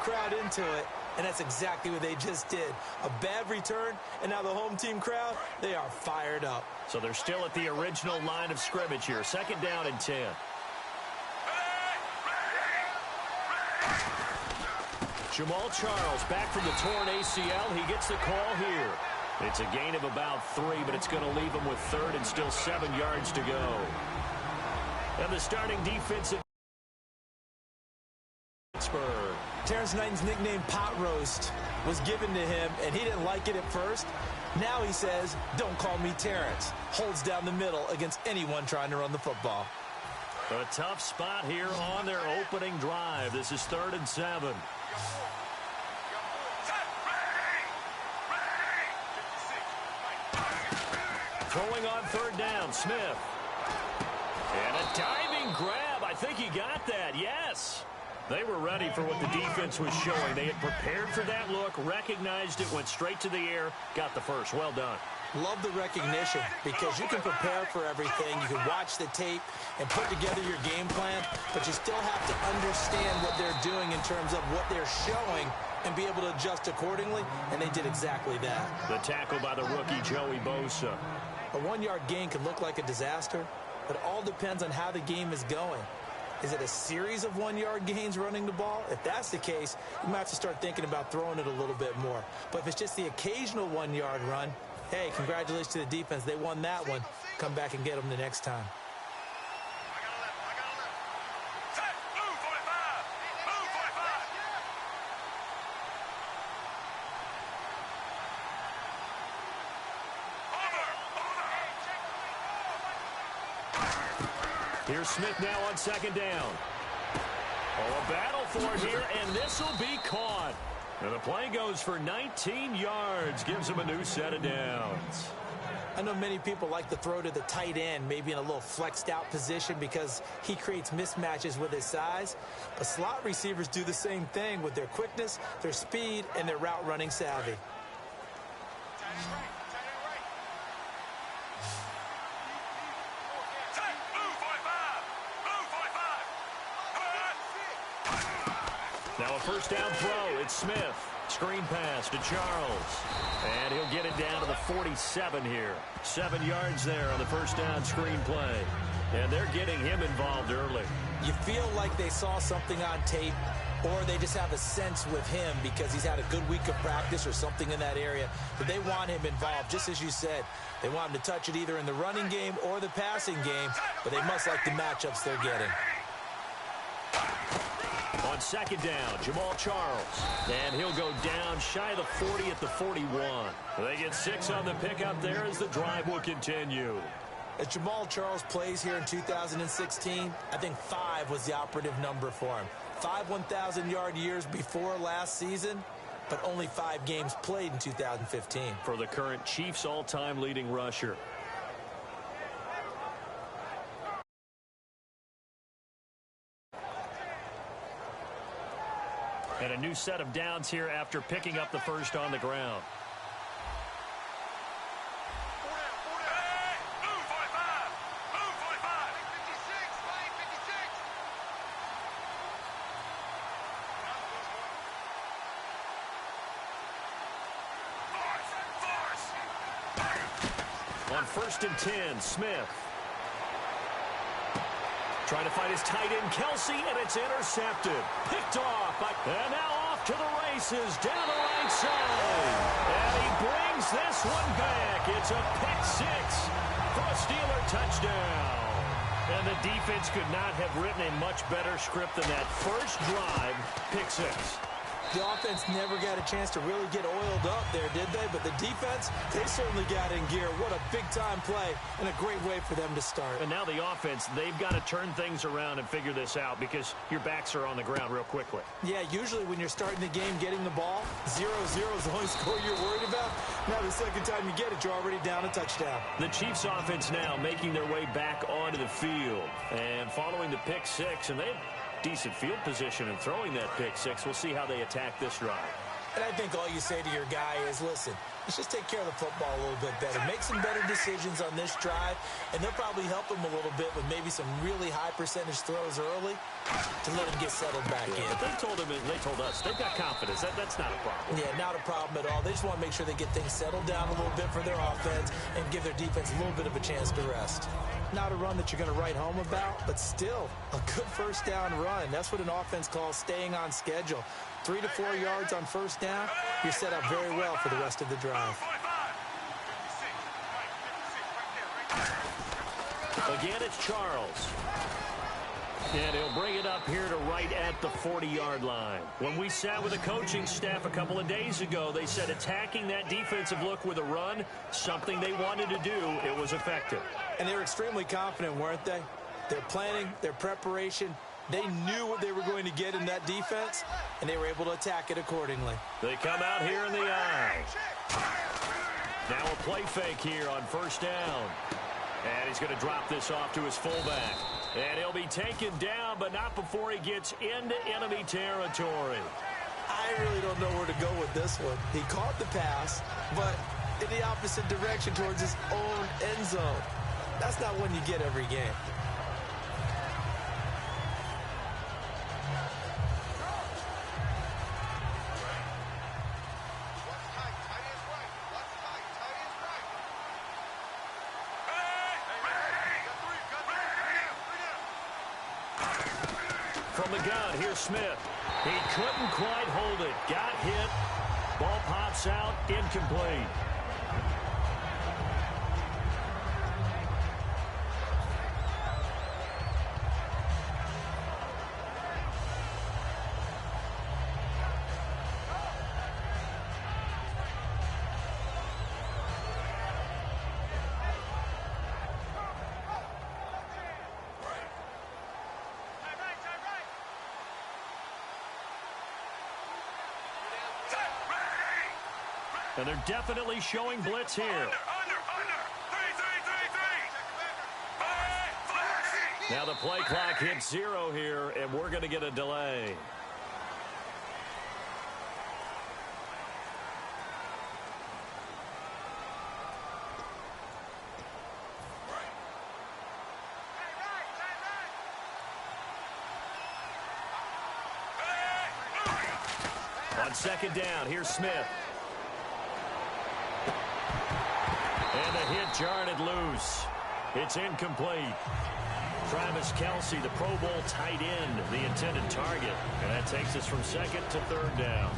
crowd into it, and that's exactly what they just did. A bad return, and now the home team crowd, they are fired up. So they're still at the original line of scrimmage here. 2nd down and 10. Jamal Charles back from the torn ACL. He gets the call here. It's a gain of about 3, but it's going to leave him with 3rd and still 7 yards to go. And the starting defensive Pittsburgh. Terrence Knighton's nickname Pot Roast was given to him, and he didn't like it at first. Now he says, don't call me Terrence. Holds down the middle against anyone trying to run the football. A tough spot here on their opening drive. This is 3rd and 7. Throwing on 3rd down, Smith. And a diving grab. I think he got that, yes. They were ready for what the defense was showing. They had prepared for that look, recognized it, went straight to the air, got the first. Well done. Love the recognition because you can prepare for everything. You can watch the tape and put together your game plan, but you still have to understand what they're doing in terms of what they're showing and be able to adjust accordingly, and they did exactly that. The tackle by the rookie, Joey Bosa. A 1-yard gain can look like a disaster, but it all depends on how the game is going. Is it a series of 1-yard gains running the ball? If that's the case, you might have to start thinking about throwing it a little bit more. But if it's just the occasional 1-yard run, hey, congratulations to the defense. They won that one. Come back and get them the next time. Here's Smith now on 2nd down. Oh, a battle for it here, and this will be caught. And the play goes for 19 yards, gives him a new set of downs. I know many people like to throw to the tight end, maybe in a little flexed out position because he creates mismatches with his size. But slot receivers do the same thing with their quickness, their speed, and their route running savvy. Now a 1st down throw. It's Smith. Screen pass to Charles. And he'll get it down to the 47 here. 7 yards there on the 1st down screen play. And they're getting him involved early. You feel like they saw something on tape, or they just have a sense with him because he's had a good week of practice or something in that area that they want him involved, just as you said. They want him to touch it either in the running game or the passing game, but they must like the matchups they're getting. On 2nd down, Jamal Charles. And he'll go down shy of the 40 at the 41. They get 6 on the pickup there as the drive will continue. As Jamal Charles plays here in 2016, I think 5 was the operative number for him. 5 1,000-yard years before last season, but only 5 games played in 2015. For the current Chiefs all-time leading rusher. And a new set of downs here after picking up the first on the ground. On 1st and 10, Smith. Trying to find his tight end, Kelsey, and it's intercepted. Picked off. And now off to the races down the right side. And he brings this one back. It's a pick 6 for a Steeler touchdown. And the defense could not have written a much better script than that first drive, pick 6. The offense never got a chance to really get oiled up there, did they? But the defense, they certainly got in gear. What a big-time play and a great way for them to start. And now the offense, they've got to turn things around and figure this out because your backs are on the ground real quickly. Yeah, usually when you're starting the game getting the ball, 0-0 is the only score you're worried about. Now the second time you get it, you're already down a touchdown. The Chiefs offense now making their way back onto the field. And following the pick 6, and they have decent field position and throwing that pick 6. We'll see how they attack this drive. And I think all you say to your guy is, listen, let's just take care of the football a little bit better. Make some better decisions on this drive, and they'll probably help him a little bit with maybe some really high percentage throws early to let him get settled back in. But they told us, they've got confidence. That's not a problem. Yeah, not a problem at all. They just want to make sure they get things settled down a little bit for their offense and give their defense a little bit of a chance to rest. Not a run that you're going to write home about, but still a good first down run. That's what an offense calls staying on schedule. 3 to 4 yards on first down, you're set up very well for the rest of the drive. Again, it's Charles. And he'll bring it up here to right at the 40-yard line. When we sat with the coaching staff a couple of days ago, they said attacking that defensive look with a run, something they wanted to do, it was effective. And they were extremely confident, weren't they? Their planning, their preparation, they knew what they were going to get in that defense, and they were able to attack it accordingly. They come out here in the eye. Now a play fake here on first down. And he's going to drop this off to his fullback. And he'll be taken down, but not before he gets into enemy territory. I really don't know where to go with this one. He caught the pass, but in the opposite direction towards his own end zone. That's not one you get every game. From the gun, here's Smith. He couldn't quite hold it. Got hit. Ball pops out, incomplete. And they're definitely showing blitz here. Under. 3, 3, 3, 3. Now the play clock hits 0 here, and we're going to get a delay. On second down, here's Smith. And the hit jarred it loose. It's incomplete. Travis Kelce, the Pro Bowl tight end, the intended target. And that takes us from second to third down.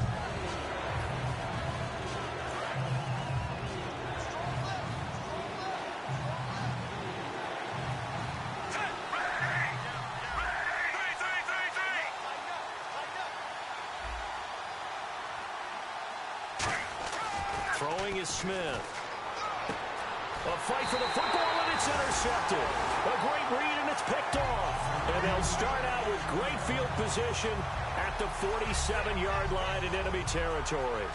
Throwing is Smith. A fight for the football, and it's intercepted. A great read, and it's picked off. And they'll start out with great field position at the 47-yard line in enemy territory.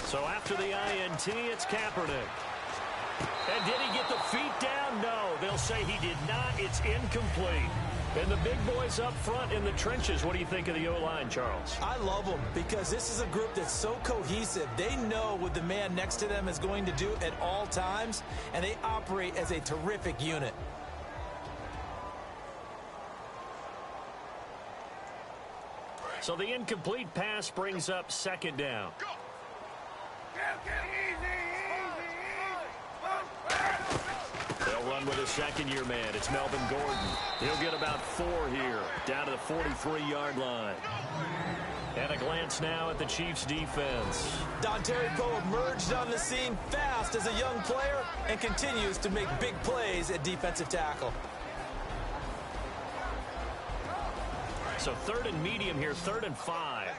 So after the INT, it's Kaepernick. And did he get the feet down? No. They'll say he did not. It's incomplete. And the big boys up front in the trenches, what do you think of the O-line, Charles? I love them because this is a group that's so cohesive. They know what the man next to them is going to do at all times, and they operate as a terrific unit. So the incomplete pass brings up second down. They'll run with a second-year man. It's Melvin Gordon. He'll get about 4 here, down to the 43-yard line. And a glance now at the Chiefs' defense. Dontari Poe emerged on the scene fast as a young player and continues to make big plays at defensive tackle. So third and medium here, 3rd and 5.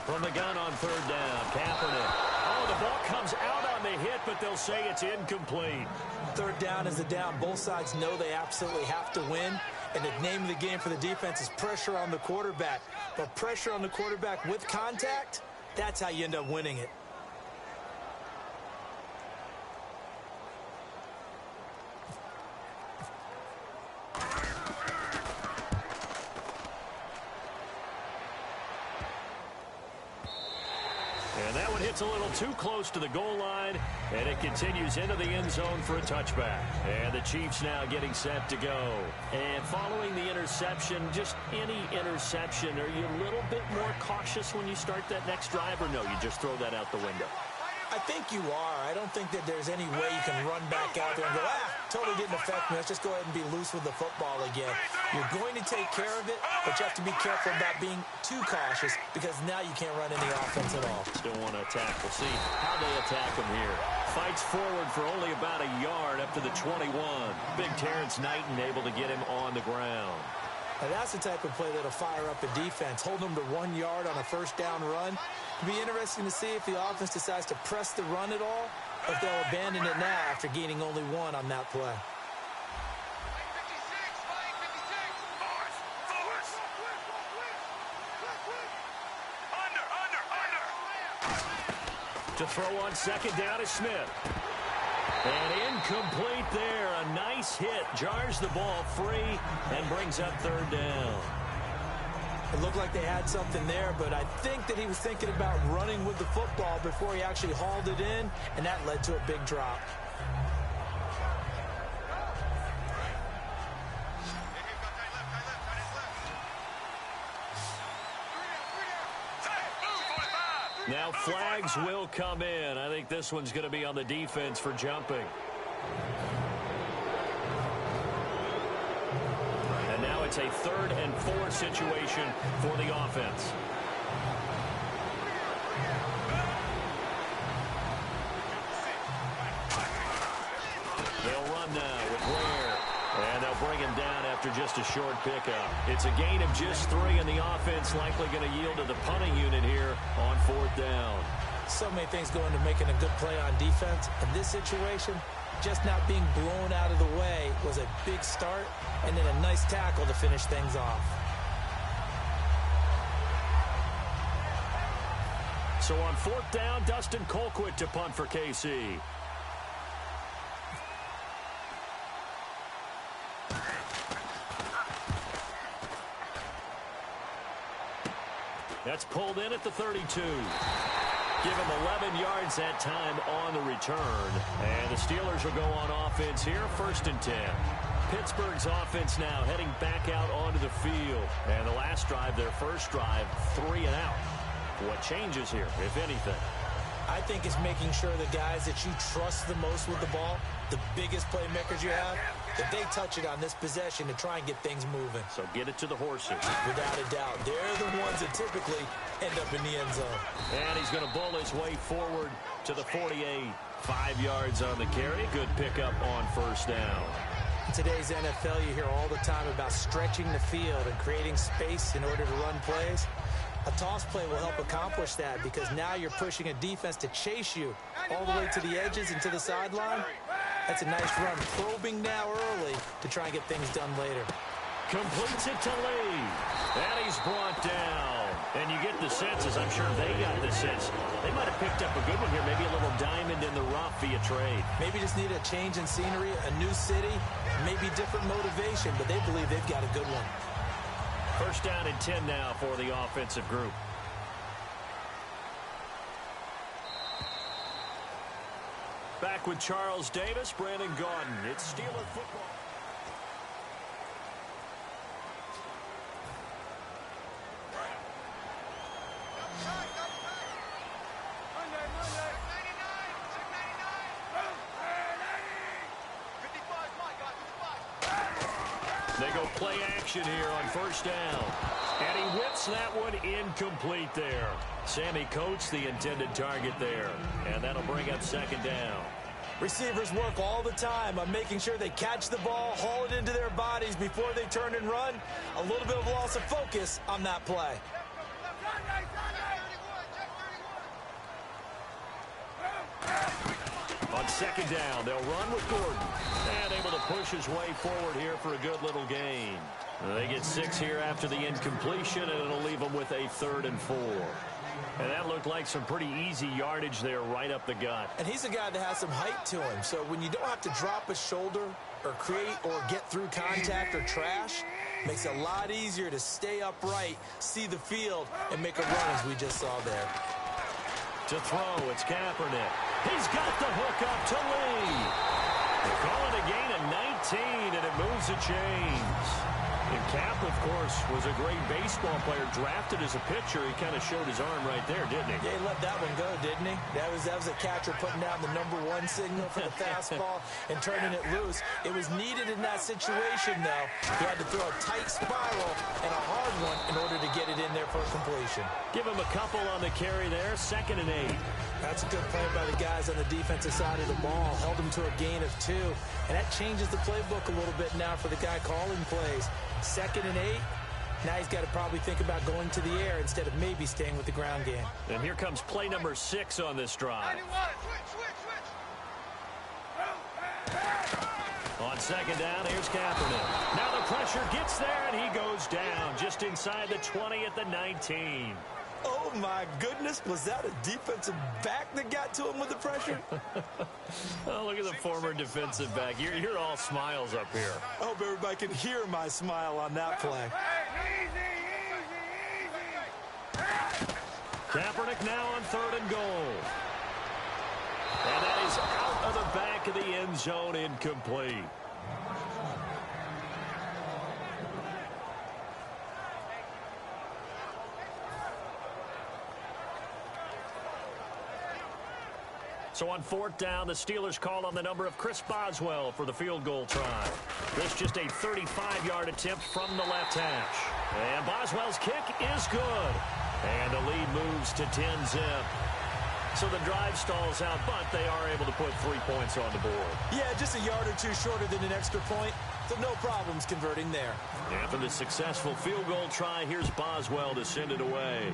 From the gun on 3rd down, Kaepernick. Oh, the Ball comes out on the hit, but they'll say it's incomplete. Third down is the down. Both sides know they absolutely have to win. And the name of the game for the defense is pressure on the quarterback. But pressure on the quarterback with contact, that's how you end up winning it. And that one hits a little too close to the goal line, and it continues into the end zone for a touchback. And the Chiefs now getting set to go. And following the interception, just any interception, are you a little bit more cautious when you start that next drive, or no, you just throw that out the window? I think you are. I don't think that there's any way you can run back out there and go, totally didn't affect me. Let's just go ahead and be loose with the football again. You're going to take care of it, but you have to be careful about being too cautious because now you can't run any offense at all. Still want to attack. We'll see how they attack him here. Fights forward for only about a yard up to the 21. Big Terrence Knighton able to get him on the ground. Now that's the type of play that'll fire up a defense. Hold them to 1 yard on a first down run. It'll be interesting to see if the offense decides to press the run at all, or if they'll abandon it now after gaining only 1 on that play. To throw on second down is Smith. And incomplete there. A nice hit. Jars the ball free and brings up third down. It looked like they had something there, but I think that he was thinking about running with the football before he actually hauled it in, and that led to a big drop. Now flags will come in. I think this one's going to be on the defense for jumping. And now it's a 3rd and 4 situation for the offense. They'll run now with Ware. And they'll bring him down after just a short pickup. It's a gain of just 3, and the offense likely going to yield to the punting unit here on 4th down. So many things go into making a good play on defense. In this situation, just not being blown out of the way was a big start, and then a nice tackle to finish things off. So on 4th down, Dustin Colquitt to punt for KC. That's pulled in at the 32. Give him 11 yards that time on the return. And the Steelers will go on offense here, 1st and 10. Pittsburgh's offense now heading back out onto the field. And the last drive, their first drive, 3 and out. What changes here, if anything? I think it's making sure the guys that you trust the most with the ball, the biggest playmakers you have, that they touch it on this possession to try and get things moving. So get it to the horses. Without a doubt. They're the ones that typically end up in the end zone. And he's going to bull his way forward to the 48. 5 yards on the carry. Good pickup on 1st down. In today's NFL, you hear all the time about stretching the field and creating space in order to run plays. A toss play will help accomplish that because now you're pushing a defense to chase you all the way to the edges and to the sideline. That's a nice run. Probing now early to try and get things done later. Completes it to Lee. And he's brought down. And you get the sense, as I'm sure they got the sense, they might have picked up a good one here, maybe a little diamond in the rough via trade. Maybe just need a change in scenery, a new city, maybe different motivation, but they believe they've got a good one. 1st down and 10 now for the offensive group. Back with Charles Davis, Brandon Gaudin. It's Steeler football. They go play action here on 1st down. And he whips that one incomplete there. Sammy Coates, the intended target there. And that'll bring up 2nd down. Receivers work all the time on making sure they catch the ball, haul it into their bodies before they turn and run. A little bit of loss of focus on that play. On second down, they'll run with Gordon. And able to push his way forward here for a good little gain. They get 6 here after the incompletion, and it'll leave them with a 3rd and 4. And that looked like some pretty easy yardage there right up the gut. And he's a guy that has some height to him. So when you don't have to drop a shoulder or create or get through contact or trash, makes it a lot easier to stay upright, see the field, and make a run as we just saw there. To throw, it's Kaepernick. He's got the hook up to Lee. They're calling a gain of 19, and it moves the chains. And Cap, of course, was a great baseball player, drafted as a pitcher. He kind of showed his arm right there, didn't he? Yeah, he let that one go, didn't he? That was a catcher putting down the #1 signal for the fastball and turning it loose. It was needed in that situation, though. He had to throw a tight spiral and a hard one in order to get it in there for a completion. Give him a couple on the carry there, 2nd and 8. That's a good play by the guys on the defensive side of the ball. Held him to a gain of 2. And that changes the playbook a little bit now for the guy calling plays. 2nd and 8. Now he's got to probably think about going to the air instead of maybe staying with the ground game. And here comes play number 6 on this drive. On second down, here's Kaepernick. Now the pressure gets there, and he goes down just inside the 20 at the 19. Oh, my goodness. Was that a defensive back that got to him with the pressure? Oh, look at the former defensive back. You're all smiles up here. I hope everybody can hear my smile on that play. Kaepernick now on 3rd and goal. And that is out of the back of the end zone, incomplete. So on 4th down, the Steelers call on the number of Chris Boswell for the field goal try. This just a 35-yard attempt from the left hash. And Boswell's kick is good. And the lead moves to 10-zip. So the drive stalls out, but they are able to put 3 points on the board. Yeah, just a yard or 2 shorter than an extra point. So no problems converting there. After the successful field goal try, here's Boswell to send it away.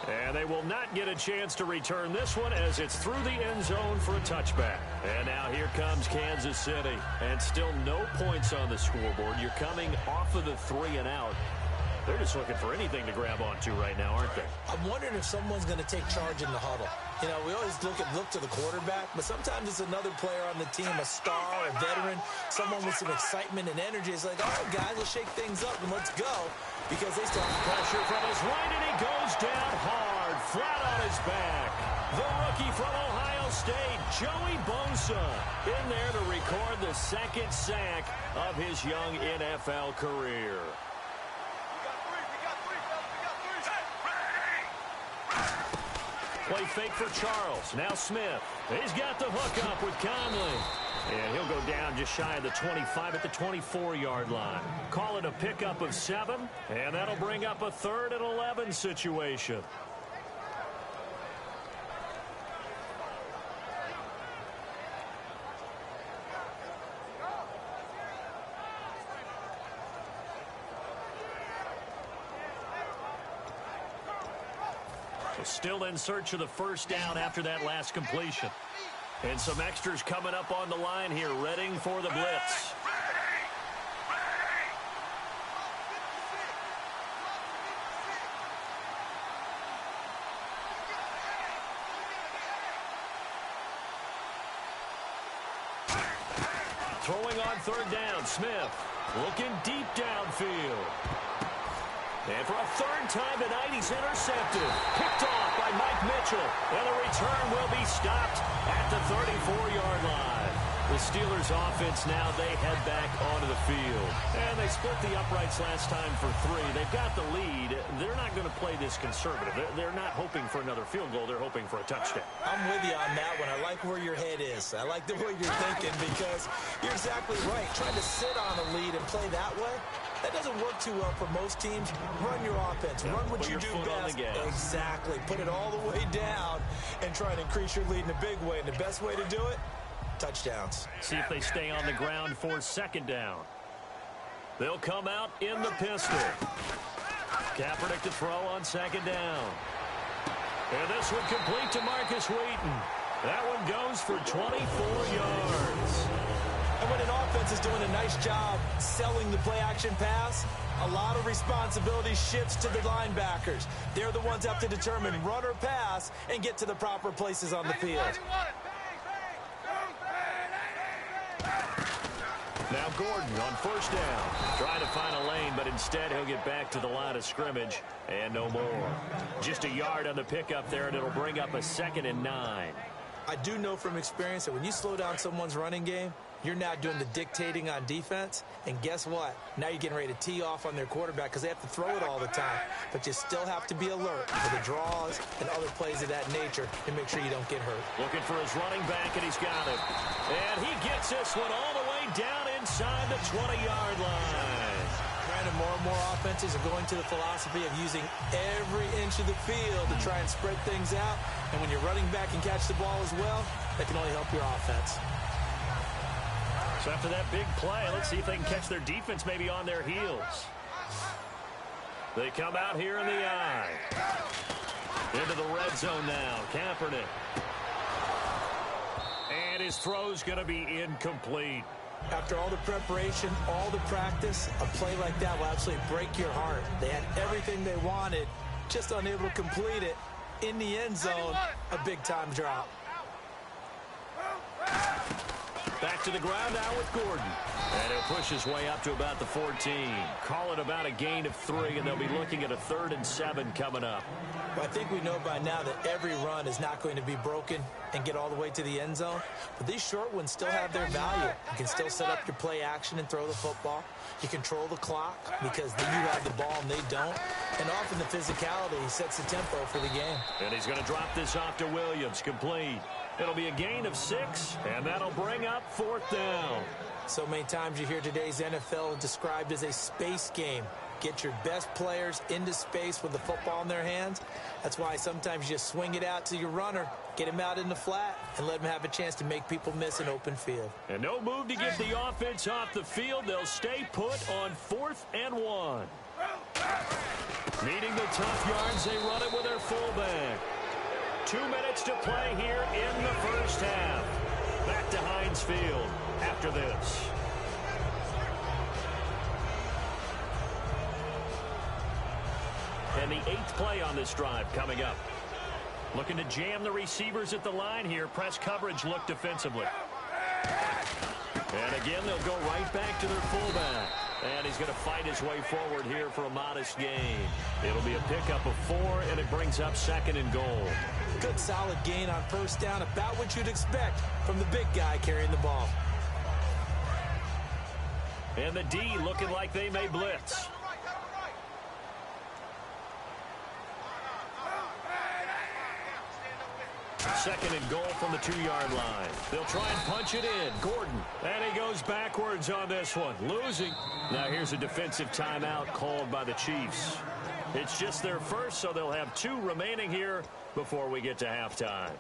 And they will not get a chance to return this one as it's through the end zone for a touchback. And now here comes Kansas City. And still no points on the scoreboard. You're coming off of the 3 and out. They're just looking for anything to grab onto right now, aren't they? I'm wondering if someone's going to take charge in the huddle. You know, we always look to the quarterback, but sometimes it's another player on the team, a star, a veteran, someone with some excitement and energy. It's like, all right, guys, let's shake things up and let's go, because they still have pressure from his right, and he goes down hard, flat on his back. The rookie from Ohio State, Joey Bosa, in there to record the 2nd sack of his young NFL career. Play fake for Charles. Now Smith. He's got the hook up with Conley. And he'll go down just shy of the 25 at the 24-yard line. Call it a pickup of 7, and that'll bring up a 3rd and 11 situation. Still in search of the 1st down after that last completion. And some extras coming up on the line here, readying for the blitz. Throwing on 3rd down, Smith looking deep downfield. And for a 3rd time tonight, he's intercepted. Picked off by Mike Mitchell. And the return will be stopped at the 34-yard line. The Steelers offense now, they head back onto the field. And they split the uprights last time for 3. They've got the lead. They're not going to play this conservative. They're not hoping for another field goal. They're hoping for a touchdown. I'm with you on that one. I like where your head is. I like the way you're thinking, because you're exactly right. Trying to sit on a lead and play that way, that doesn't work too well for most teams. Run your offense. Run what you do best. Exactly. Put it all the way down and try to increase your lead in a big way. And the best way to do it, touchdowns. See if they stay on the ground for 2nd down. They'll come out in the pistol. Kaepernick to throw on 2nd down. And this one complete to Marcus Wheaton. That one goes for 24 yards. And when an offense is doing a nice job selling the play-action pass, a lot of responsibility shifts to the linebackers. They're the ones that have to determine run or pass and get to the proper places on the field. Now Gordon on first down. Trying to find a lane, but instead he'll get back to the line of scrimmage and no more. Just a yard on the pickup there, and it'll bring up a 2nd and 9. I do know from experience that when you slow down someone's running game, you're now doing the dictating on defense. And guess what? Now you're getting ready to tee off on their quarterback because they have to throw it all the time. But you still have to be alert for the draws and other plays of that nature and make sure you don't get hurt. Looking for his running back, and he's got him. And he gets this one all the way down inside the 20-yard line. Brandon, more and more offenses are going to the philosophy of using every inch of the field to try and spread things out. And when you're running back and catch the ball as well, that can only help your offense. So after that big play, let's see if they can catch their defense maybe on their heels. They come out here in the eye. Into the red zone now. Kaepernick. And his throw's going to be incomplete. After all the preparation, all the practice, a play like that will absolutely break your heart. They had everything they wanted, just unable to complete it. In the end zone, a big-time drop. Back to the ground now with Gordon. And he'll push his way up to about the 14. Call it about a gain of 3, and they'll be looking at a 3rd and 7 coming up. Well, I think we know by now that every run is not going to be broken and get all the way to the end zone. But these short ones still have their value. You can still set up your play action and throw the football. You control the clock because then you have the ball and they don't. And often the physicality sets the tempo for the game. And he's going to drop this off to Williams. Complete. It'll be a gain of 6, and that'll bring up 4th down. So many times you hear today's NFL described as a space game. Get your best players into space with the football in their hands. That's why sometimes you just swing it out to your runner, get him out in the flat, and let him have a chance to make people miss an open field. And no move to get the offense off the field. They'll stay put on 4th and 1. Needing the tough yards, they run it with their fullback. 2 minutes to play here in the first half. Back to Heinz Field after this. And the 8th play on this drive coming up. Looking to jam the receivers at the line here. Press coverage look defensively. And again, they'll go right back to their fullback. And he's going to fight his way forward here for a modest gain. It'll be a pickup of 4, and it brings up 2nd and goal. Good solid gain on first down, about what you'd expect from the big guy carrying the ball. And the D looking like they may blitz. Second and goal from the 2-yard line. They'll try and punch it in. Gordon. And he goes backwards on this one. Losing. Now here's a defensive timeout called by the Chiefs. It's just their first, so they'll have 2 remaining here before we get to halftime.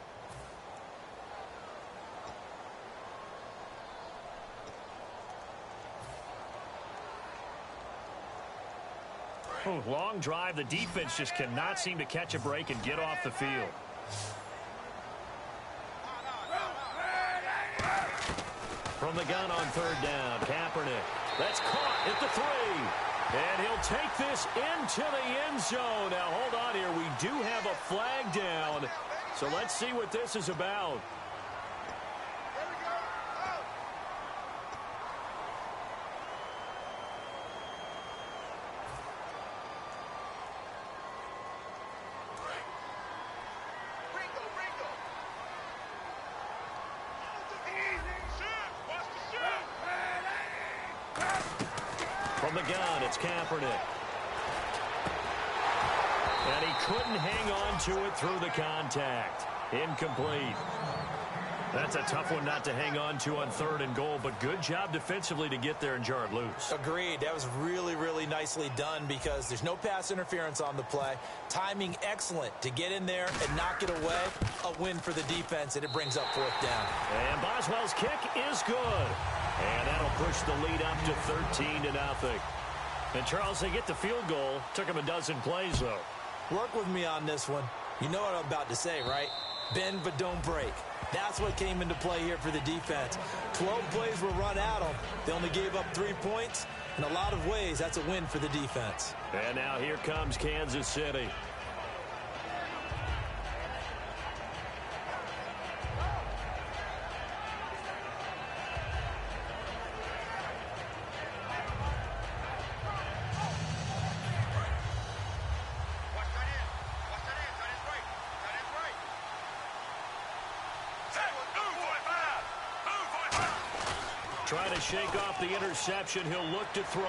Long drive. The defense just cannot seem to catch a break and get off the field. From the gun on 3rd down, Kaepernick. That's caught at the 3. And he'll take this into the end zone. Now, hold on here. We do have a flag down. So let's see what this is about. From the gun, it's Kaepernick. And he couldn't hang on to it through the contact. Incomplete. That's a tough one not to hang on to on 3rd and goal, but good job defensively to get there and jar it loose. Agreed. That was really, really nicely done because there's no pass interference on the play. Timing excellent to get in there and knock it away. A win for the defense, and it brings up 4th down. And Boswell's kick is good. And that'll push the lead up to 13-0. And Charles, they get the field goal. Took him a dozen plays, though. Work with me on this one. You know what I'm about to say, right? Bend but don't break. That's what came into play here for the defense. 12 plays were run at them. They only gave up 3 points. In a lot of ways, that's a win for the defense. And now here comes Kansas City. Trying to shake off the interception, he'll look to throw.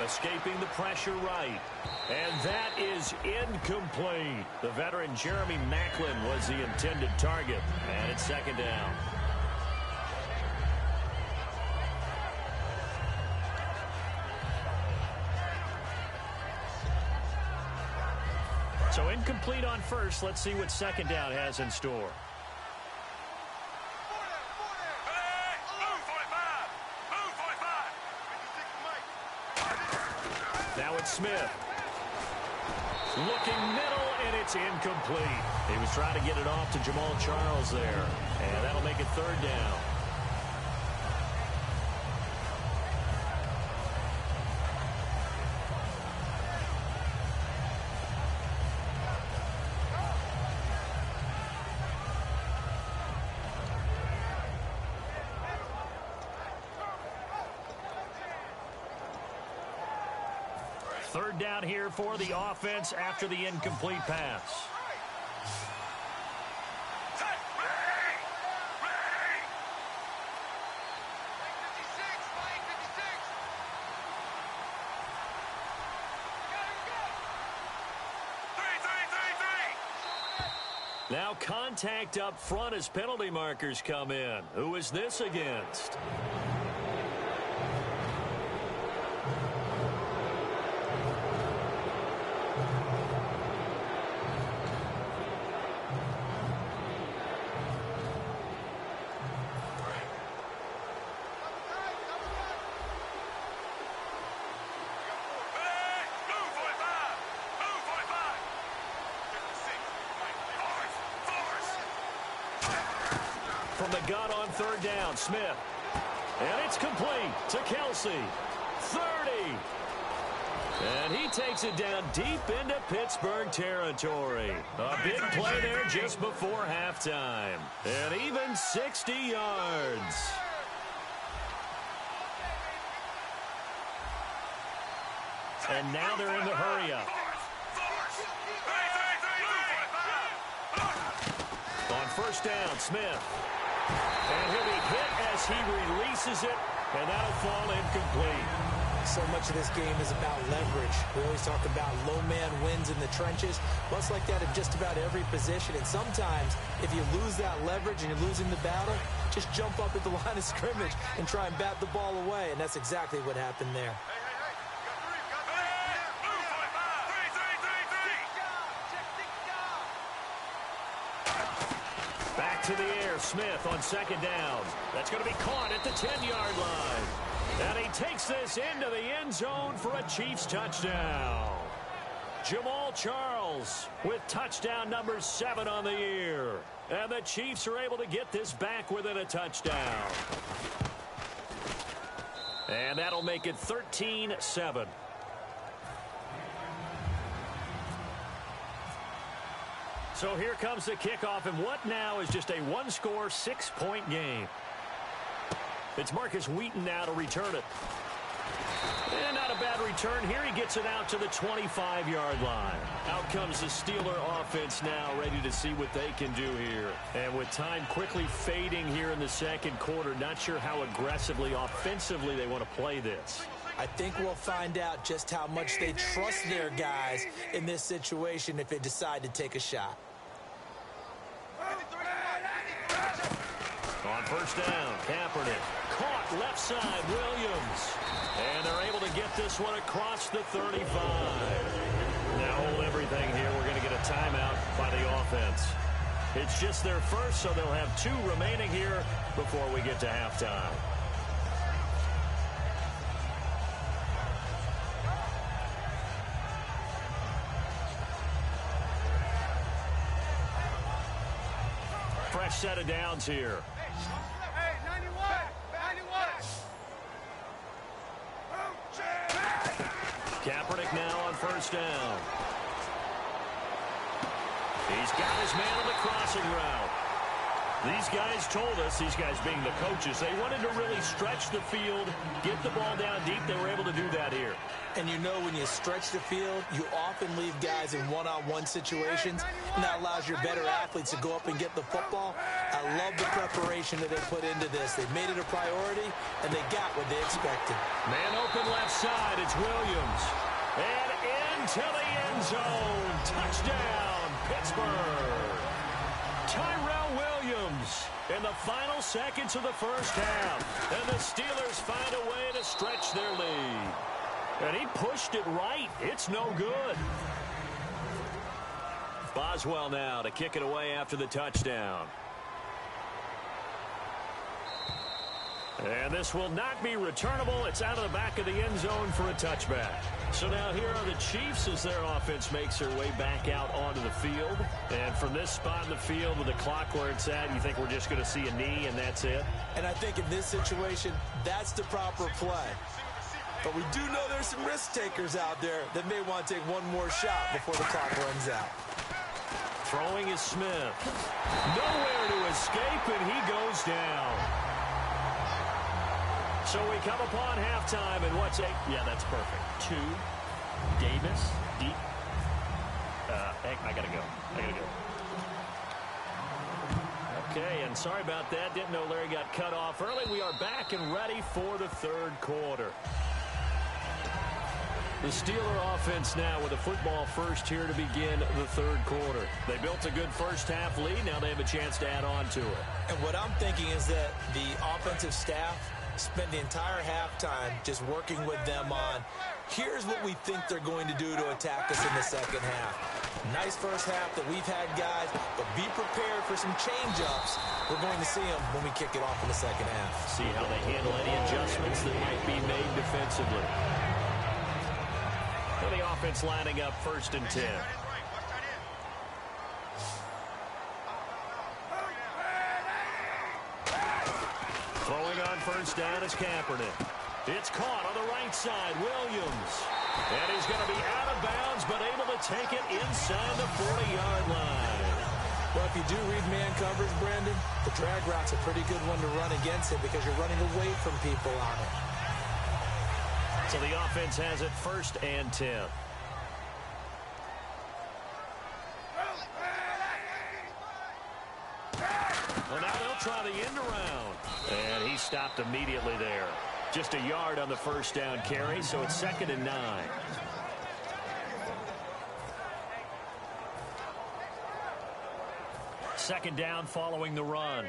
Escaping the pressure right. And that is incomplete. The veteran Jeremy Maclin was the intended target. And it's second down. So incomplete on first. Let's see what second down has in store. Now it's Smith. Looking middle, and it's incomplete. He was trying to get it off to Jamal Charles there. And that'll make it third down. Third down here for the offense after the incomplete pass. Now contact up front as penalty markers come in. Who is this against? From the gun on third down, Smith. And it's complete to Kelsey. 30. And he takes it down deep into Pittsburgh territory. A big play there just before halftime. And even 60 yards. And now they're in the hurry-up. On first down, Smith. And he'll be hit as he releases it, and that'll fall incomplete. So much of this game is about leverage. We always talk about low man wins in the trenches. Well, it's like that in just about every position. And sometimes, if you lose that leverage and you're losing the battle, just jump up at the line of scrimmage and try and bat the ball away. And that's exactly what happened there. Back to the air, Smith on second down. That's going to be caught at the 10-yard line. And he takes this into the end zone for a Chiefs touchdown. Jamal Charles with touchdown number 7 on the year. And the Chiefs are able to get this back within a touchdown. And that'll make it 13-7. So here comes the kickoff, and what now is just a one-score, 6-point game. It's Marcus Wheaton now to return it. And not a bad return here. He gets it out to the 25-yard line. Out comes the Steeler offense now, ready to see what they can do here. And with time quickly fading here in the second quarter, not sure how aggressively, offensively they want to play this. I think we'll find out just how much they trust their guys in this situation if they decide to take a shot. On first down, Kaepernick. Caught left side, Williams. And they're able to get this one across the 35. Now hold everything here. We're going to get a timeout by the offense. It's just their first, so they'll have 2 remaining here before we get to halftime. set of downs here. Hey, 91! 91! Kaepernick now on first down. He's got his man on the crossing route. These guys told us, these guys being the coaches, they wanted to really stretch the field, get the ball down deep. They were able to do that here. And you know when you stretch the field, you often leave guys in one-on-one situations, and that allows your better athletes to go up and get the football. I love the preparation that they put into this. They made it a priority, and they got what they expected. Man open left side, it's Williams. And into the end zone. Touchdown, Pittsburgh. Tyrell Williams in the final seconds of the first half. And the Steelers find a way to stretch their lead. And he pushed it right. It's no good. Boswell now to kick it away after the touchdown. And this will not be returnable. It's out of the back of the end zone for a touchback. So now here are the Chiefs as their offense makes their way back out onto the field. And from this spot in the field with the clock where it's at, you think we're just going to see a knee and that's it? And I think in this situation, that's the proper play. But we do know there's some risk takers out there that may want to take one more shot before the clock runs out. Throwing is Smith. Nowhere to escape, and he goes down. So we come upon halftime, and what's a... Yeah, that's perfect. 2, Davis, deep. Hey, I gotta go. Okay, and sorry about that. Didn't know Larry got cut off early. We are back and ready for the third quarter. The Steeler offense now with a football first here to begin the third quarter. They built a good first half lead. Now they have a chance to add on to it. And what I'm thinking is that the offensive staff spent the entire halftime just working with them on, here's what we think they're going to do to attack us in the second half. Nice first half that we've had, guys, but be prepared for some change-ups. We're going to see them when we kick it off in the second half. See how they handle any adjustments that might be made defensively. And the offense lining up 1st and 10. Throwing on first down is Kaepernick. It's caught on the right side, Williams. And he's going to be out of bounds, but able to take it inside the 40-yard line. Well, if you do read man coverage, Brandon, the drag route's a pretty good one to run against it because you're running away from people on it. So the offense has it 1st and 10. Well, now they'll try the end around. And he stopped immediately there. Just a yard on the first down carry, so it's 2nd and 9. Second down following the run.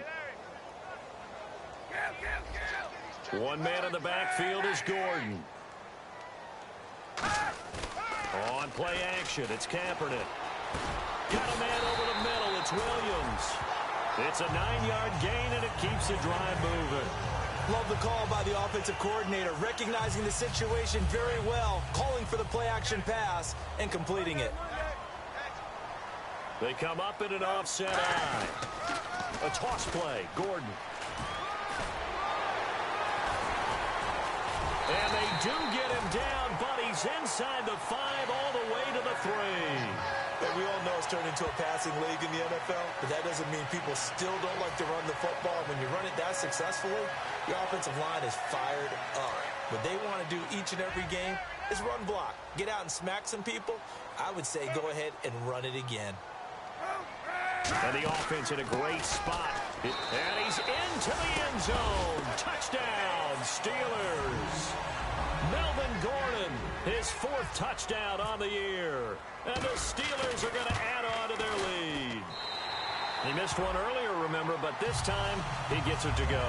One man in the backfield is Gordon. On play action, it's Kaepernick. Got a man over the middle, it's Williams. It's a 9-yard gain, and it keeps the drive moving. Love the call by the offensive coordinator, recognizing the situation very well, calling for the play-action pass, and completing it. They come up in an offset eye. A toss play, Gordon. And they do get him down, but he's inside the 5 all the way to the 3. And we all know it's turned into a passing league in the NFL, but that doesn't mean people still don't like to run the football. When you run it that successfully, your offensive line is fired up. What they want to do each and every game is run block. Get out and smack some people. I would say go ahead and run it again. And the offense in a great spot. And he's into the end zone. Touchdown, Steelers. Melvin Gordon, his 4th touchdown on the year. And the Steelers are going to add on to their lead. He missed one earlier, remember, but this time he gets it to go.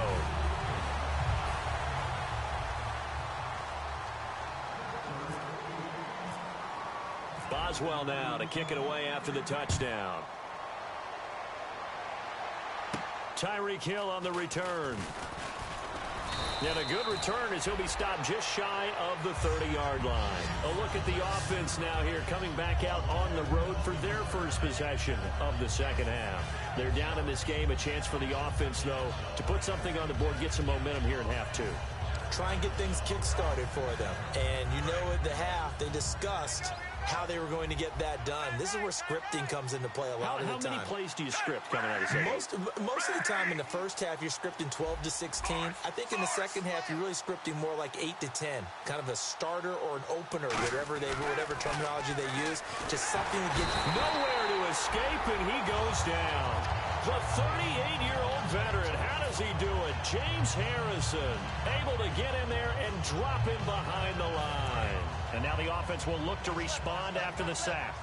Boswell now to kick it away after the touchdown. Tyreek Hill on the return. And a good return as he'll be stopped just shy of the 30-yard line. A look at the offense now here, coming back out on the road for their first possession of the second half. They're down in this game. A chance for the offense, though, to put something on the board, get some momentum here in half two. Try and get things kick-started for them. And you know at the half, they discussed how they were going to get that done. This is where scripting comes into play a lot of the time. How many plays do you script coming out of the second? Most of the time in the first half, you're scripting 12 to 16. I think in the second half, you're really scripting more like 8 to 10. Kind of a starter or an opener, whatever terminology they use. Just something to get nowhere to escape, and he goes down. The 38-year-old veteran, how does he do it? James Harrison able to get in there and drop him behind the line. And now the offense will look to respond after the sack.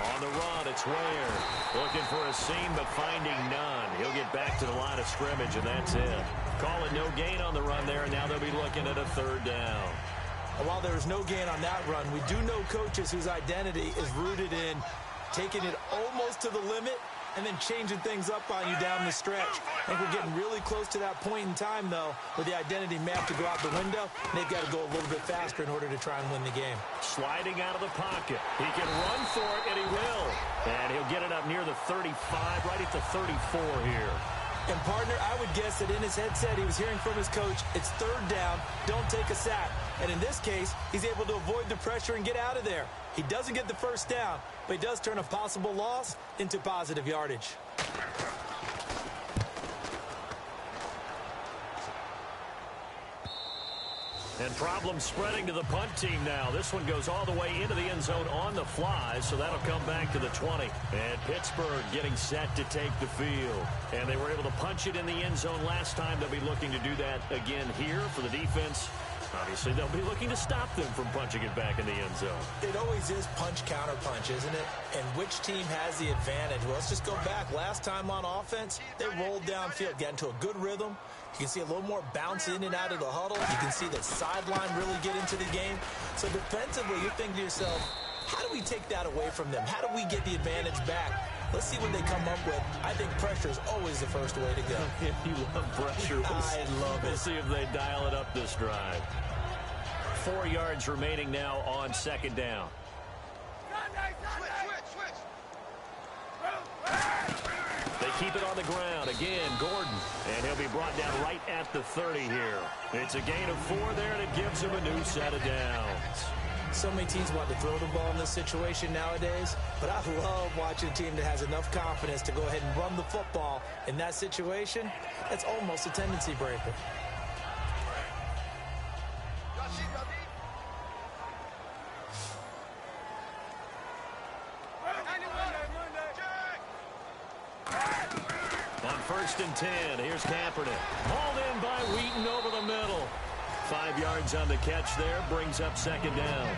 On the run, it's Ware. Looking for a seam, but finding none. He'll get back to the line of scrimmage, and that's it. Call it no gain on the run there, and now they'll be looking at a third down. While there was no gain on that run, we do know coaches whose identity is rooted in taking it almost to the limit and then changing things up on you down the stretch. I think we're getting really close to that point in time, though, where the identity map to go out the window, and they've got to go a little bit faster in order to try and win the game. Sliding out of the pocket. He can run for it, and he will. And he'll get it up near the 35, right at the 34 here. And, partner, I would guess that in his headset he was hearing from his coach, it's third down, don't take a sack. And in this case, he's able to avoid the pressure and get out of there. He doesn't get the first down, but he does turn a possible loss into positive yardage. And problems spreading to the punt team now. This one goes all the way into the end zone on the fly, so that'll come back to the 20. And Pittsburgh getting set to take the field. And they were able to punch it in the end zone last time. They'll be looking to do that again here for the defense. Obviously, they'll be looking to stop them from punching it back in the end zone. It always is punch-counter-punch, isn't it? And which team has the advantage? Well, let's just go back. Last time on offense, they rolled downfield, got into a good rhythm. You can see a little more bounce in and out of the huddle. You can see the sideline really get into the game. So defensively, you're thinking to yourself, how do we take that away from them? How do we get the advantage back? Let's see what they come up with. I think pressure is always the first way to go. You love pressure. I love it. We'll see if they dial it up this drive. 4 yards remaining now on second down. They keep it on the ground. Again, Gordon. And he'll be brought down right at the 30 here. It's a gain of 4 there, and it gives him a new set of downs. So many teams want to throw the ball in this situation nowadays, but I love watching a team that has enough confidence to go ahead and run the football in that situation. That's almost a tendency breaker. On 1st and 10, here's Kaepernick. Hauled in by Wheaton over the middle. 5 yards on the catch there, brings up second down.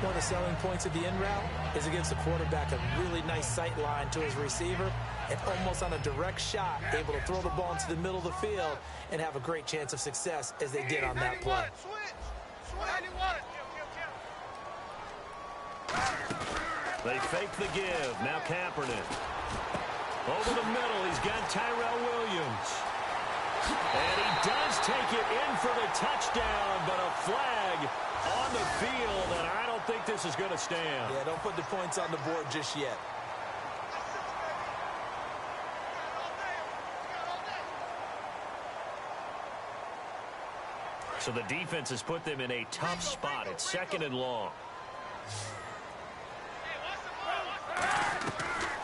One of the selling points of the in route is it gives the quarterback a really nice sight line to his receiver and almost on a direct shot, able to throw the ball into the middle of the field and have a great chance of success as they did on that play. They fake the give. Now Kaepernick. Over the middle, he's got Tyrell Williams. And he does take it in for the touchdown, but a flag on the field, and I don't think this is going to stand. Yeah, don't put the points on the board just yet. So the defense has put them in a tough spot. It's 2nd and long.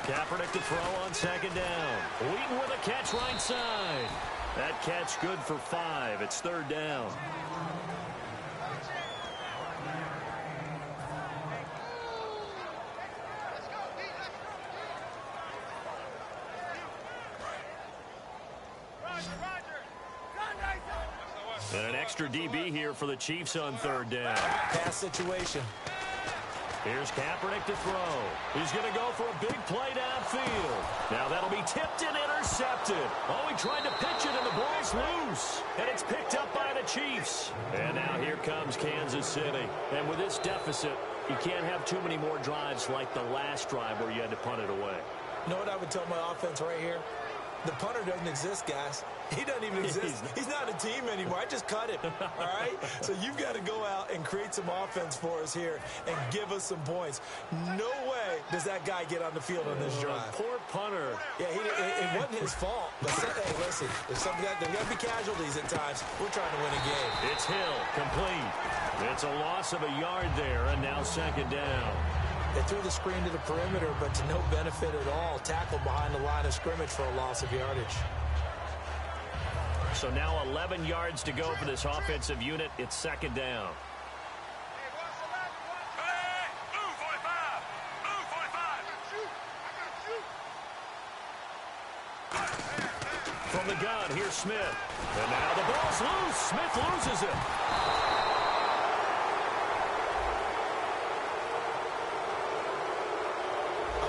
Kaepernick to throw on 2nd down. Wheaton with a catch right side. That catch good for 5. It's 3rd down. And an extra DB here for the Chiefs on 3rd down. Pass situation. Here's Kaepernick to throw. He's going to go for a big play downfield. Now that'll be tipped and intercepted. Oh, he tried to pitch it, and the ball's loose. And it's picked up by the Chiefs. And now here comes Kansas City. And with this deficit, You can't have too many more drives like the last drive where you had to punt it away. You know what I would tell my offense right here? The punter doesn't exist, guys. He doesn't even exist. He's not a team anymore. I just cut him, all right? So you've got to go out and create some offense for us here and give us some points. No way does that guy get on the field on this drive. Poor punter. Yeah, it wasn't his fault. But hey, listen, there's got to be casualties at times. We're trying to win a game. It's Hill, complete. It's a loss of a yard there, and now second down. They threw the screen to the perimeter, but to no benefit at all. Tackled behind the line of scrimmage for a loss of yardage. So now 11 yards to go for this offensive unit. It's second down. From the gun, here's Smith. And now the ball's loose. Smith loses it.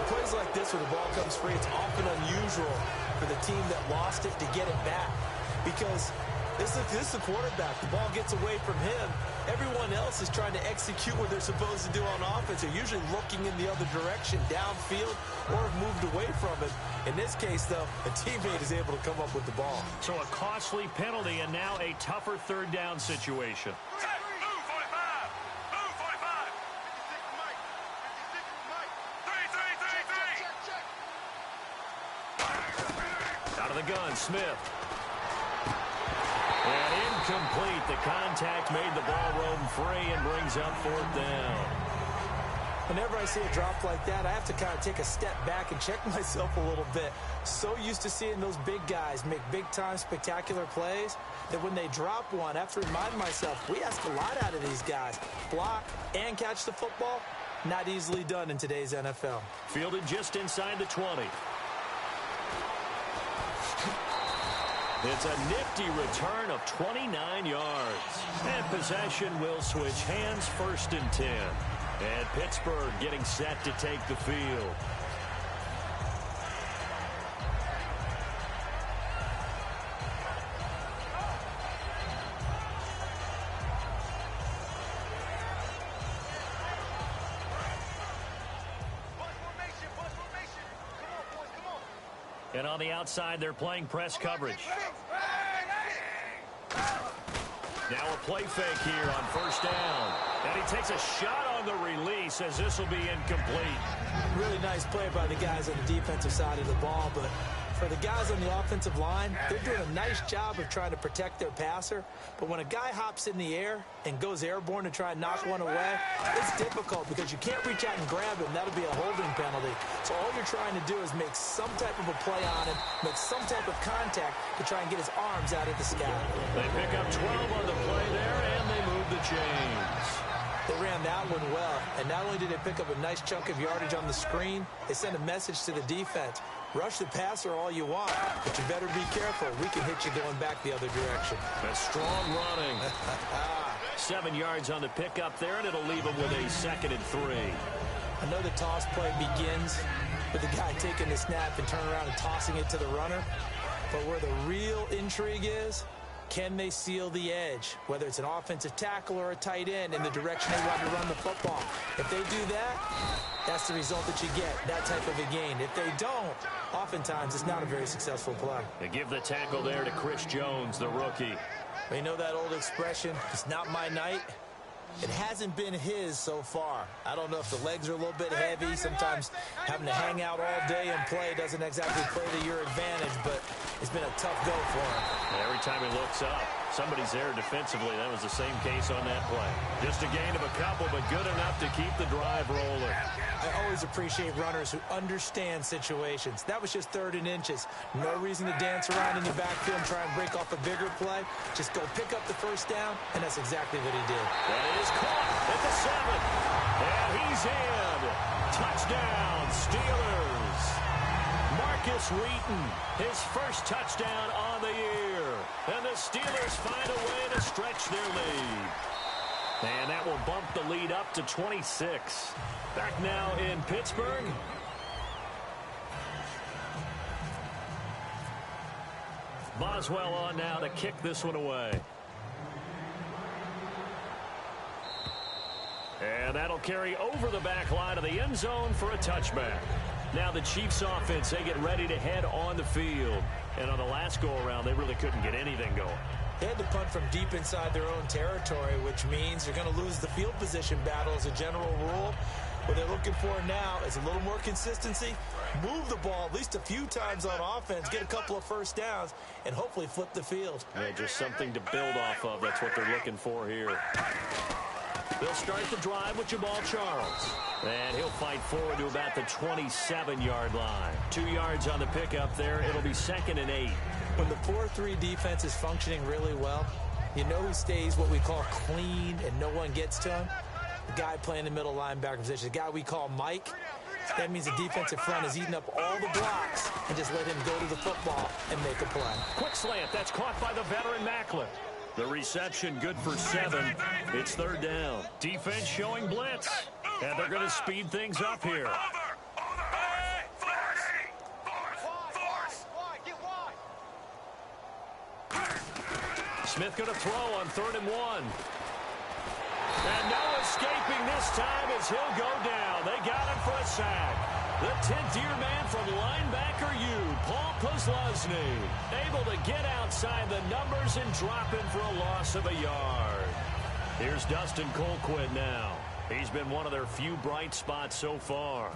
Plays like this where the ball comes free, it's often unusual for the team that lost it to get it back. Because this is the quarterback. The ball gets away from him. Everyone else is trying to execute what they're supposed to do on offense. They're usually looking in the other direction, downfield, or have moved away from it. In this case, though, a teammate is able to come up with the ball. So a costly penalty and now a tougher third down situation. Out of the gun, Smith. And incomplete. The contact made the ball roam free and brings up fourth down. Whenever I see a drop like that, I have to kind of take a step back and check myself a little bit. So used to seeing those big guys make big-time spectacular plays that when they drop one, I have to remind myself, we ask a lot out of these guys. Block and catch the football, not easily done in today's NFL. Fielded just inside the 20. It's a nifty return of 29 yards. And possession will switch hands, first and 10. And Pittsburgh getting set to take the field. And on the outside, they're playing press coverage. Now a play fake here on first down. And he takes a shot on the release as this will be incomplete. Really nice play by the guys on the defensive side of the ball, but for the guys on the offensive line, they're doing a nice job of trying to protect their passer. But when a guy hops in the air and goes airborne to try and knock one away, it's difficult because you can't reach out and grab him. That'll be a holding penalty. So all you're trying to do is make some type of a play on him, make some type of contact to try and get his arms out of the sky. They pick up 12 on the play there, and they move the chains. They ran that one well, and not only did they pick up a nice chunk of yardage on the screen, they sent a message to the defense. Rush the passer all you want, but you better be careful. We can hit you going back the other direction. That's strong running. 7 yards on the pickup there, and it'll leave him with a second and 3. I know the toss play begins with the guy taking the snap and turning around and tossing it to the runner. But where the real intrigue is, can they seal the edge, whether it's an offensive tackle or a tight end, in the direction they want to run the football? If they do that, that's the result that you get, that type of a gain. If they don't, oftentimes it's not a very successful play. They give the tackle there to Chris Jones, the rookie. You know that old expression, it's not my night? It hasn't been his so far. I don't know if the legs are a little bit heavy. Sometimes having to hang out all day and play doesn't exactly play to your advantage, but it's been a tough go for him. Every time he looks up, somebody's there defensively. That was the same case on that play. Just a gain of a couple, but good enough to keep the drive rolling. I always appreciate runners who understand situations. That was just 3rd and inches. No reason to dance around in the backfield and try and break off a bigger play. Just go pick up the first down, and that's exactly what he did. That is caught at the 7. And he's in. Touchdown, Steelers. Marcus Wheaton, his first touchdown on the year. And the Steelers find a way to stretch their lead. And that will bump the lead up to 26. Back now in Pittsburgh. Boswell on now to kick this one away. And that'll carry over the back line of the end zone for a touchback. Now the Chiefs offense, they get ready to head on the field. And on the last go-around, they really couldn't get anything going. They had to punt from deep inside their own territory, which means they're going to lose the field position battle as a general rule. What they're looking for now is a little more consistency, move the ball at least a few times on offense, get a couple of first downs, and hopefully flip the field. Yeah, just something to build off of. That's what they're looking for here. They'll start the drive with Jamal Charles. And he'll fight forward to about the 27-yard line. 2 yards on the pickup there. It'll be 2nd and 8. When the 4-3 defense is functioning really well, you know who stays what we call clean and no one gets to him? The guy playing the middle linebacker position, the guy we call Mike. That means the defensive front is eating up all the blocks and just let him go to the football and make a play. Quick slant. That's caught by the veteran Macklin. The reception good for 7. It's 3rd down. Defense showing blitz. And they're going to speed things up here. Smith going to throw on 3rd and 1. And no escaping this time as he'll go down. They got him for a sack. The 10th-year man from linebacker U, Paul Posluszny, able to get outside the numbers and drop him for a loss of a yard. Here's Dustin Colquitt now. He's been one of their few bright spots so far.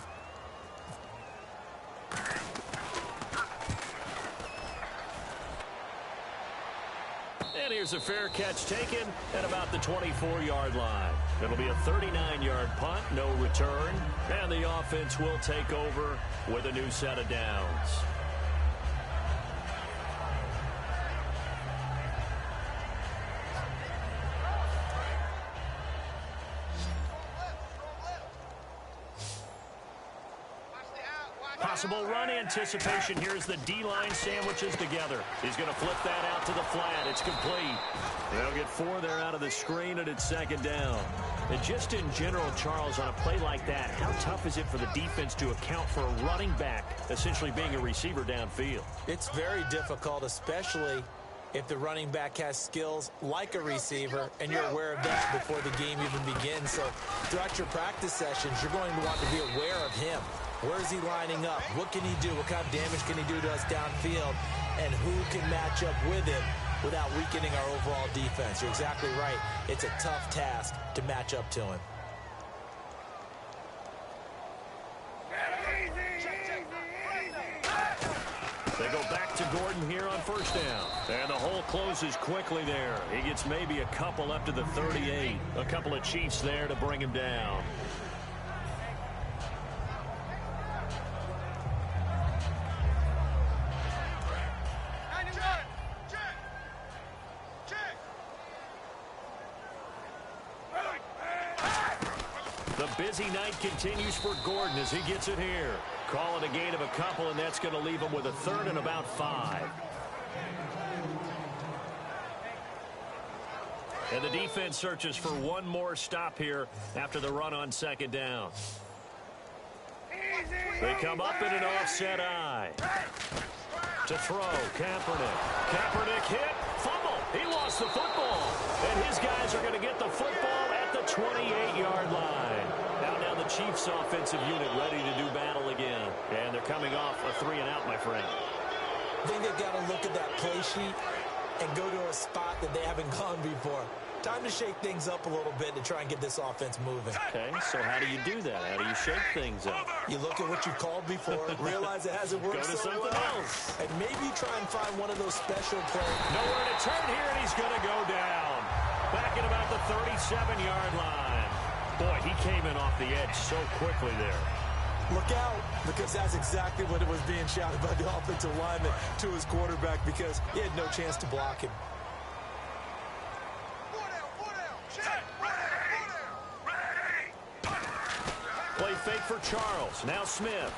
And here's a fair catch taken at about the 24-yard line. It'll be a 39-yard punt, no return, and the offense will take over with a new set of downs. Possible run anticipation. Here's the D-line sandwiches together. He's going to flip that out to the flat. It's complete. They'll get 4 there out of the screen, and it's 2nd down. And just in general, Charles, on a play like that, how tough is it for the defense to account for a running back essentially being a receiver downfield? It's very difficult, especially if the running back has skills like a receiver, and you're aware of that before the game even begins. So throughout your practice sessions, you're going to want to be aware of him. Where is he lining up? What can he do? What kind of damage can he do to us downfield? And who can match up with him without weakening our overall defense? You're exactly right. It's a tough task to match up to him. They go back to Gordon here on 1st down. And the hole closes quickly there. He gets maybe a couple up to the 38. A couple of Chiefs there to bring him down. The busy night continues for Gordon as he gets it here. Call it a gain of a couple, and that's going to leave him with a 3rd and about 5. And the defense searches for one more stop here after the run on 2nd down. They come up in an offset eye. To throw, Kaepernick. Kaepernick hit, fumble. He lost the football. And his guys are going to get the football at the 28-yard line. Now the Chiefs offensive unit ready to do battle again. And they're coming off a 3-and-out, my friend. I think they've got to look at that play sheet and go to a spot that they haven't gone before. Time to shake things up a little bit to try and get this offense moving. Okay, so how do you do that? How do you shake things up? You look at what you called before, realize it hasn't worked Go to so something well, else. and maybe try and find one of those special plays. Nowhere to turn here, and he's going to go down. Back at about the 37-yard line. Boy, he came in off the edge so quickly there. Look out, because that's exactly what it was being shouted by the offensive lineman to his quarterback, because he had no chance to block him. Play fake for Charles. Now Smith.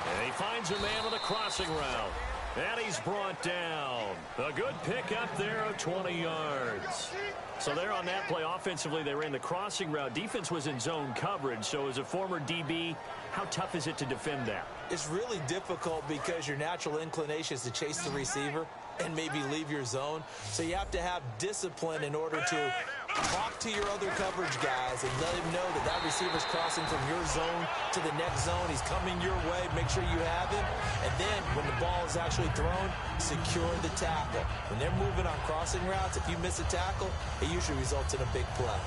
And he finds a man on the crossing route. And he's brought down. A good pickup there of 20 yards. So there on that play, offensively, they ran the crossing route. Defense was in zone coverage. So as a former DB, how tough is it to defend that? It's really difficult because your natural inclination is to chase the receiver and maybe leave your zone. So you have to have discipline in order to Talk to your other coverage guys and let him know that that receiver's crossing from your zone to the next zone. He's coming your way. Make sure you have him. And then when the ball is actually thrown, secure the tackle. When they're moving on crossing routes, if you miss a tackle, it usually results in a big play.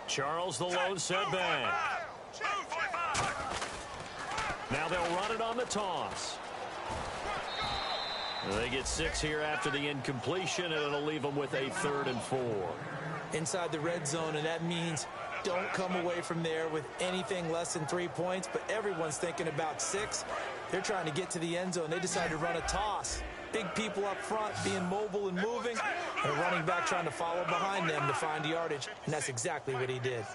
Charles, the lone setback. Now they'll run it on the toss. They get 6 here after the incompletion, and it'll leave them with a 3rd and 4. Inside the red zone, and that means don't come away from there with anything less than 3 points, but everyone's thinking about 6. They're trying to get to the end zone. They decide to run a toss. Big people up front being mobile and moving, and a running back trying to follow behind them to find yardage, and that's exactly what he did.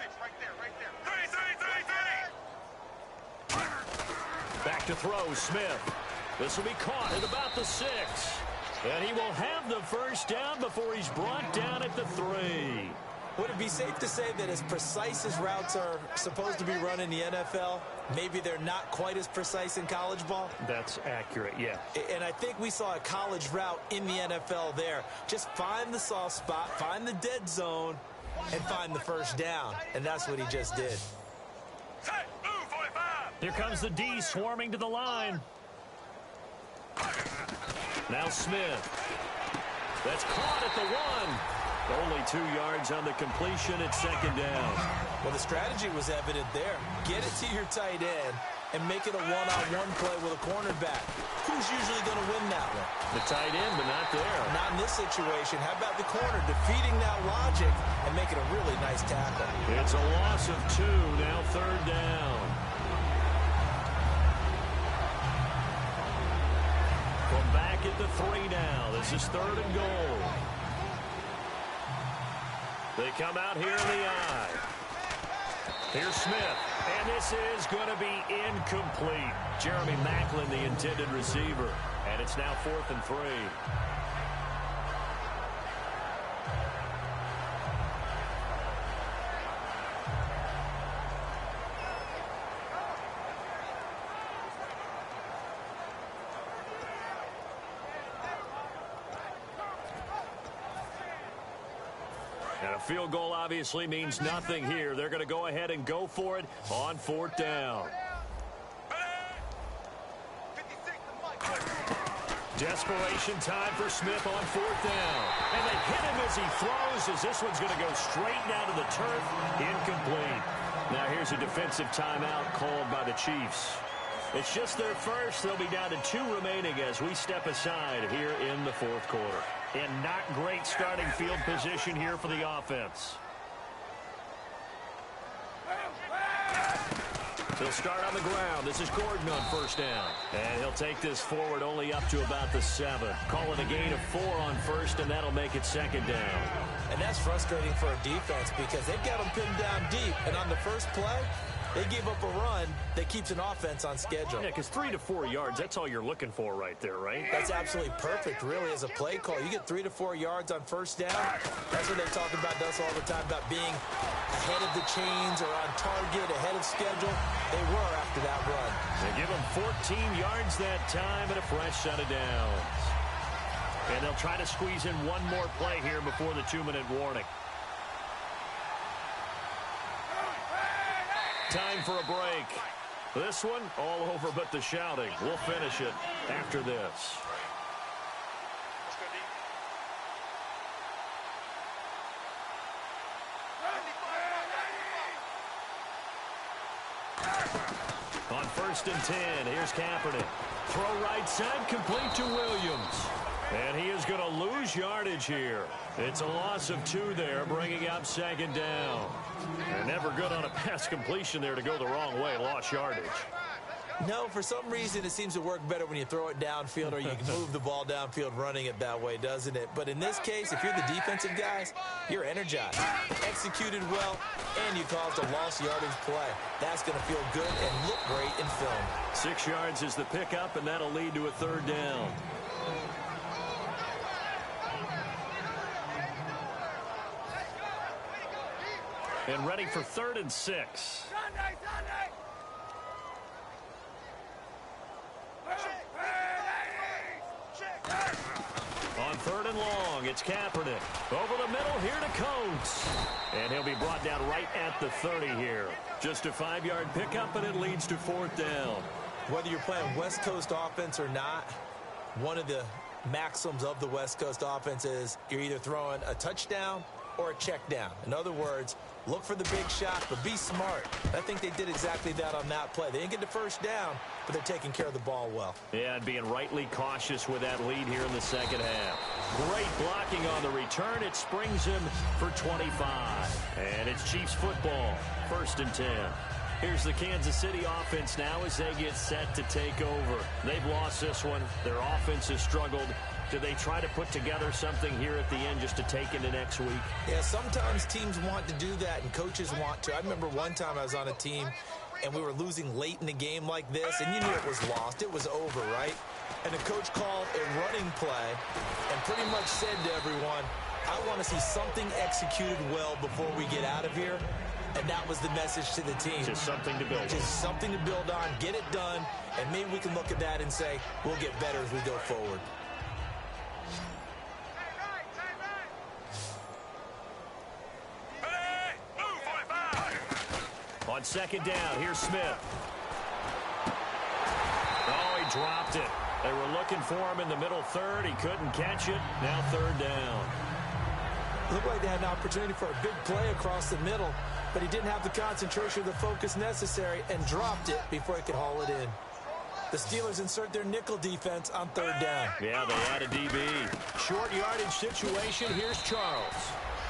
Back to throw, Smith. This will be caught at about the 6. And he will have the first down before he's brought down at the 3. Would it be safe to say that as precise as routes are supposed to be run in the NFL, maybe they're not quite as precise in college ball? That's accurate, yeah. And I think we saw a college route in the NFL there. Just find the soft spot, find the dead zone, and find the first down. And that's what he just did. Here comes the D swarming to the line. Now Smith. That's caught at the 1. Only 2 yards on the completion at 2nd down. Well, the strategy was evident there. Get it to your tight end and make it a one-on-one play with a cornerback. Who's usually going to win that one? The tight end, but not there. Not in this situation. How about the corner defeating that logic and making a really nice tackle? It's a loss of 2, now 3rd down. From back at the 3 now. This is 3rd and goal. They come out here in the eye. Here's Smith. And this is going to be incomplete. Jeremy Macklin, the intended receiver. And it's now 4th and 3. And a field goal obviously means nothing here. They're going to go ahead and go for it on 4th down. Desperation time for Smith on 4th down. And they hit him as he throws, as this one's going to go straight down to the turf. Incomplete. Now here's a defensive timeout called by the Chiefs. It's just their first. They'll be down to 2 remaining as we step aside here in the 4th quarter. And not great starting field position here for the offense. He'll start on the ground. This is Gordon on 1st down. And he'll take this forward only up to about the 7. Call it a gain of 4 on 1st, and that'll make it 2nd down. And that's frustrating for a defense because they've got them pinned down deep. And on the first play, they give up a run that keeps an offense on schedule. Yeah, because 3 to 4 yards, that's all you're looking for right there, right? That's absolutely perfect, really, as a play call. You get 3 to 4 yards on 1st down. That's what they talk about us all the time, about being ahead of the chains or on target, ahead of schedule. They were after that run. They give them 14 yards that time and a fresh set of downs. And they'll try to squeeze in one more play here before the 2-minute warning. Time for a break. This one all over but the shouting. We'll finish it after this. On 1st and 10, here's Kaepernick. Throw right side, complete to Williams. And he is going to lose yardage here. It's a loss of 2 there, bringing up 2nd down. They're never good on a pass completion there to go the wrong way. Lost yardage. No, for some reason it seems to work better when you throw it downfield or you can move the ball downfield running it that way, doesn't it? But in this case, if you're the defensive guys, you're energized, executed well, and you caused a lost yardage play. That's going to feel good and look great in film. 6 yards is the pickup, and that'll lead to a 3rd down. And ready for 3rd and 6. and long. It's Kaepernick. Over the middle here to Coates. And he'll be brought down right at the 30 here. Just a 5-yard pickup, and it leads to 4th down. Whether you're playing West Coast offense or not, one of the maxims of the West Coast offense is you're either throwing a touchdown or a check down. In other words, look for the big shot, but be smart. I think they did exactly that on that play. They didn't get the first down, but they're taking care of the ball well. Yeah, and being rightly cautious with that lead here in the second half. Great blocking on the return. It springs him for 25. And it's Chiefs football, 1st and 10. Here's the Kansas City offense now as they get set to take over. They've lost this one. Their offense has struggled. Do they try to put together something here at the end just to take into next week? Yeah, sometimes teams want to do that and coaches want to. I remember one time I was on a team and we were losing late in the game like this, and you knew it was lost. It was over, right? And the coach called a running play and pretty much said to everyone, I want to see something executed well before we get out of here. And that was the message to the team. Just something to build. Just something to build on, get it done, and maybe we can look at that and say, we'll get better as we go forward. On 2nd down, here's Smith. Oh, he dropped it. They were looking for him in the middle 3rd. He couldn't catch it. Now 3rd down. Looked like they had an opportunity for a big play across the middle, but he didn't have the concentration or the focus necessary and dropped it before he could haul it in. The Steelers insert their nickel defense on 3rd down. Yeah, they add a DB. Short yardage situation. Here's Charles.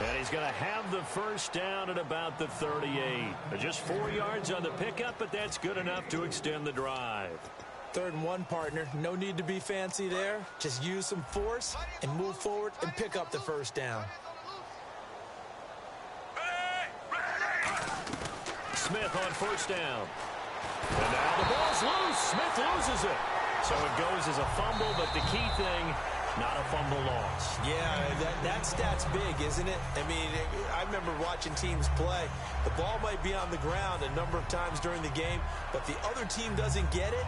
And he's going to have the 1st down at about the 38. Just 4 yards on the pickup, but that's good enough to extend the drive. 3rd and 1, partner. No need to be fancy there. Just use some force and move forward and pick up the 1st down. Smith on 1st down. And now the ball's loose. Smith loses it. So it goes as a fumble, but the key thing, not a fumble loss. Yeah, that stat's big, isn't it? I mean, I remember watching teams play. The ball might be on the ground a number of times during the game, but the other team doesn't get it.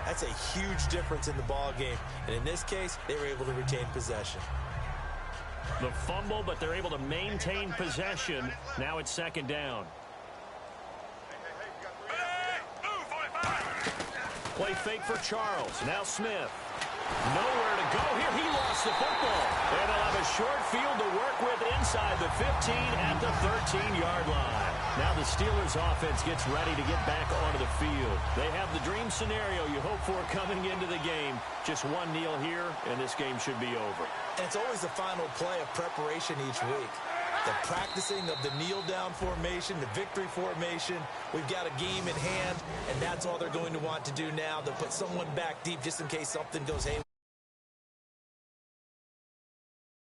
That's a huge difference in the ball game. And in this case, they were able to retain possession. The fumble, but they're able to maintain possession. Now it's 2nd down. Play fake for Charles. Now Smith. Nowhere to go here. He lost the football. And they'll have a short field to work with inside the 15 at the 13-yard line. Now the Steelers offense gets ready to get back onto the field. They have the dream scenario you hope for coming into the game. Just one kneel here, and this game should be over. And it's always the final play of preparation each week. The practicing of the kneel-down formation, the victory formation. We've got a game in hand, and that's all they're going to want to do now. They'll put someone back deep just in case something goes haywire.